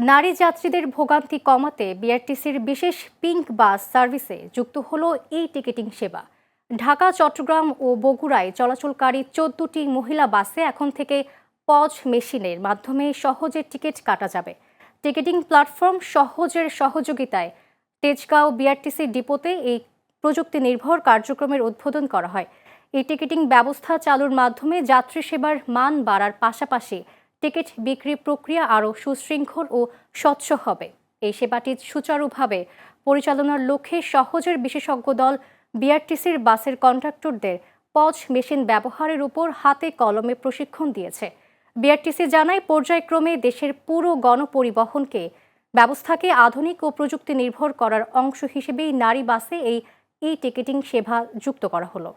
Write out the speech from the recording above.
নারী যাত্রীদের ভোগান্তি কমাতে বিআরটিসির বিশেষ পিঙ্ক বাস সার্ভিসে যুক্ত হলো এই টিকিটিং সেবা। ঢাকা, চট্টগ্রাম ও বগুড়ায় চলাচলকারী ১৪টি মহিলা বাসে এখন থেকে পজ মেশিনের মাধ্যমে সহজে টিকিট কাটা যাবে। টিকিটিং প্ল্যাটফর্ম সহজের সহযোগিতায় তেজগাঁও বিআরটিসি ডিপোতে এই প্রযুক্তি নির্ভর কার্যক্রমের উদ্বোধন করা হয়। এই টিকিটিং ব্যবস্থা চালুর মাধ্যমে যাত্রী সেবার মান বাড়ার পাশাপাশি টিকিট বিক্রি প্রক্রিয়া আরও সুশৃঙ্খল ও স্বচ্ছ হবে। এই সেবাটি সুচারুভাবে পরিচালনার লক্ষ্যে সহজের বিশেষজ্ঞ দল বিআরটিসির বাসের কন্ডাক্টরদের পজ মেশিন ব্যবহারের উপর হাতে কলমে প্রশিক্ষণ দিয়েছে। বিআরটিসি জানায়, পর্যায়ক্রমে দেশের পুরো গণপরিবহনকে ব্যবস্থাকে আধুনিক ও প্রযুক্তি নির্ভর করার অংশ হিসেবেই নারী বাসে এই টিকিটিং সেবা যুক্ত করা হলো।